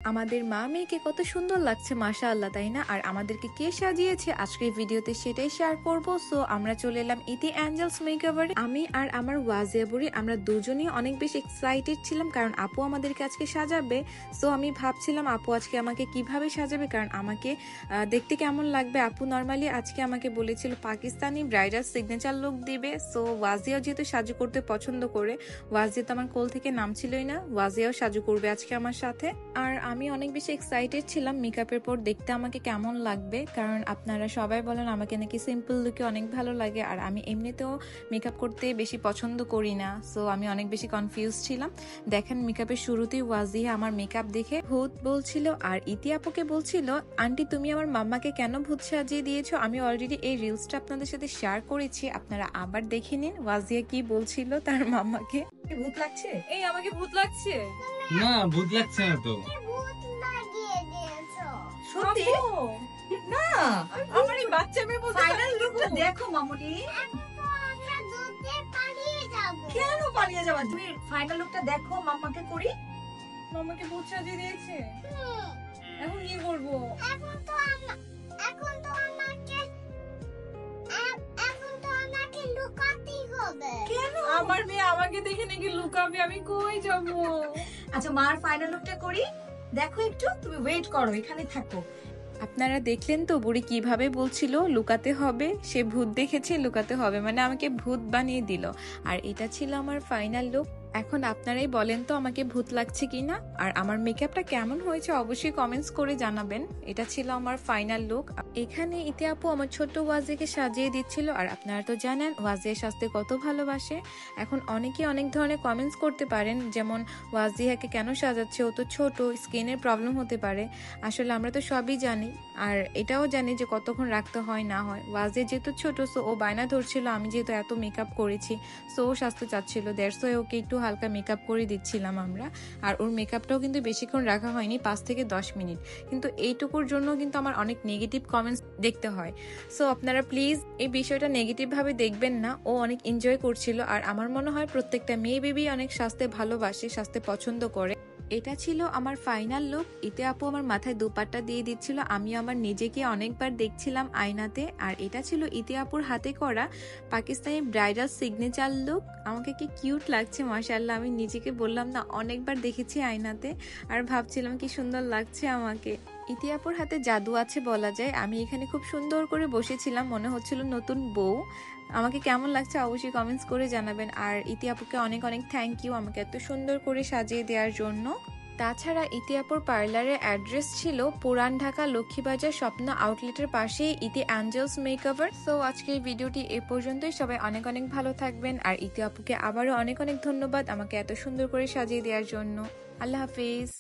আমাদের মা মেয়েকে কত সুন্দর লাগছে মাশাআল্লাহ, তাই না? আর আমাদেরকে কে সাজিয়েছে আজকের ভিডিওতে সেটাই শেয়ার করব। সো আমরা চলে এলাম ইতি অ্যাঞ্জেলস মেকওভারে। আমি আর আমার ওয়াজিয়া বুড়ি আমরা দুজনেই অনেক বেশি এক্সাইটেড ছিলাম, কারণ আপু আমাদেরকে আজকে সাজাবে। সো আমি ভাবছিলাম আপু আজকে আমাকে কিভাবে সাজাবে, কারণ আমাকে দেখতে কেমন লাগবে। আপু নর্মালি আজকে আমাকে বলেছিল পাকিস্তানি ব্রাইডাল সিগনেচার লুক দিবে। সো ওয়াজিয়াও যেহেতু সাজু করতে পছন্দ করে, ওয়াজিয়া তো আমার কোল থেকে নামছিলই না, ওয়াজিয়াও সাজু করবে আজকে আমার সাথে। আর আমি অনেক বেশি এক্সাইটেড ছিলাম মেকআপের পর দেখতে আমাকে কেমন লাগবে, কারণ আপনারা সবাই বলেন আমাকে নাকি সিম্পল লুকে অনেক ভালো লাগে, আর আমি এমনিতেও মেকআপ করতে বেশি পছন্দ করি না। সো আমি অনেক বেশি কনফিউজ ছিলাম। দেখেন মেকআপের শুরুতেই ওয়াজিয়া আমার মেকআপ দেখে ভূত বলছিল, আর ইতি আপুকে বলছিল আন্টি তুমি আমার মাম্মাকে কেন ভূত সাজিয়ে দিয়েছো। আমি অলরেডি এই রিলসটা আপনাদের সাথে শেয়ার করেছি, আপনারা আবার দেখে নিন ওয়াজিয়া কি বলছিল তার মাম্মাকে। ভূত লাগছে? এই আমাকে ভূত লাগছে। না ভূত লাগছে না তো। সত্যি না, আমার এই বাচ্চা মেয়ে বলতে ফাইনাল লুকটা দেখো মামুনি। কেন পালিয়ে যাবা? তুমি ফাইনাল লুকটা দেখো, মাম্মাকে করি। মামাকে ভূত সাজিয়ে দিয়েছে, এখন কি করবো? কেন? আমার মেয়ে আমাকে দেখে নাকি লুকাবে, আমি কই যাবো? আচ্ছা মার ফাইনাল লুকটা করি, দেখো একটু, তুমি ওয়েট করো, এখানে থাকো। আপনারা দেখলেন তো বুড়ি কিভাবে বলছিল লুকাতে হবে, সে ভূত দেখেছে লুকাতে হবে, মানে আমাকে ভূত বানিয়ে দিল। আর এটা ছিল আমার ফাইনাল লুক। এখন আপনারাই বলেন তো আমাকে ভূত লাগছে কিনা, আর আমার মেকআপটা কেমন হয়েছে অবশ্যই কমেন্টস করে জানাবেন। এটা ছিল আমার ফাইনাল লুক। এখানে ইতি আপু আমার ছোট্ট ওয়াজিকে সাজিয়ে দিচ্ছিল, আর আপনারা তো জানেন ওয়াজিয়া সাজতে কত ভালোবাসে। এখন অনেকে অনেক ধরনের কমেন্টস করতে পারেন, যেমন ওয়াজিয়াকে কেন সাজাচ্ছে, ও তো ছোট, স্কিনের প্রবলেম হতে পারে। আসলে আমরা তো সবই জানি, আর এটাও জানি যে কতক্ষণ রাখতে হয় না হয়। ওয়াজিয়া যেহেতু ছোট, সো ও বায়না ধরছিল আমি যেহেতু এত মেকআপ করেছি, সো ও সাজতে চাচ্ছিল, দ্যাটস ওয়াই ওকে একটু হালকা মেকআপ করে দিচ্ছিলাম আমরা। আর ওর মেকআপটাও কিন্তু বেশিক্ষণ রাখা হয়নি, 5 থেকে 10 মিনিট। কিন্তু এইটুকুর জন্য কিন্তু আমার অনেক নেগেটিভ কমেন্টস দেখতে হয়। সো আপনারা প্লিজ এই বিষয়টা নেগেটিভ ভাবে দেখবেন না। ও অনেক এনজয় করছিল, আর আমার মনে হয় প্রত্যেকটা মেয়ে বেবি অনেক সাজতে ভালোবাসে, সাজতে পছন্দ করে। এটা ছিল আমার ফাইনাল লুক। ইতি আপু আমার মাথায় দুপাট্টা দিয়ে দিচ্ছিল, আমি আমার নিজেকে অনেকবার দেখছিলাম আয়নাতে। আর এটা ছিল ইতি আপুর হাতে করা পাকিস্তানি ব্রাইডাল সিগনেচার লুক। আমাকে কি কিউট লাগছে মাশাআল্লাহ, আমি নিজেকে বললাম না অনেকবার দেখেছি আয়নাতে, আর ভাবছিলাম কি সুন্দর লাগছে আমাকে। ইতি আপুর হাতে জাদু আছে বলা যায়। আমি এখানে খুব সুন্দর করে বসেছিলাম, মনে হচ্ছিল নতুন বউ। আমাকে কেমন লাগছে অবশ্যই কমেন্টস করে জানাবেন। আর ইতি আপুকে অনেক অনেক থ্যাংক ইউ আমাকে এত সুন্দর করে সাজিয়ে দেওয়ার জন্য। তাছাড়া ইতি আপুর পার্লারের অ্যাড্রেস ছিল পুরান ঢাকা লক্ষ্মীবাজার স্বপ্ন আউটলেটের পাশেই ইতি অ্যাঞ্জেলস মেকওভার। সো আজকের ভিডিওটি এ পর্যন্তই। সবাই অনেক অনেক ভালো থাকবেন, আর ইতি আপুকে আবারও অনেক অনেক ধন্যবাদ আমাকে এত সুন্দর করে সাজিয়ে দেওয়ার জন্য। আল্লাহ হাফিজ।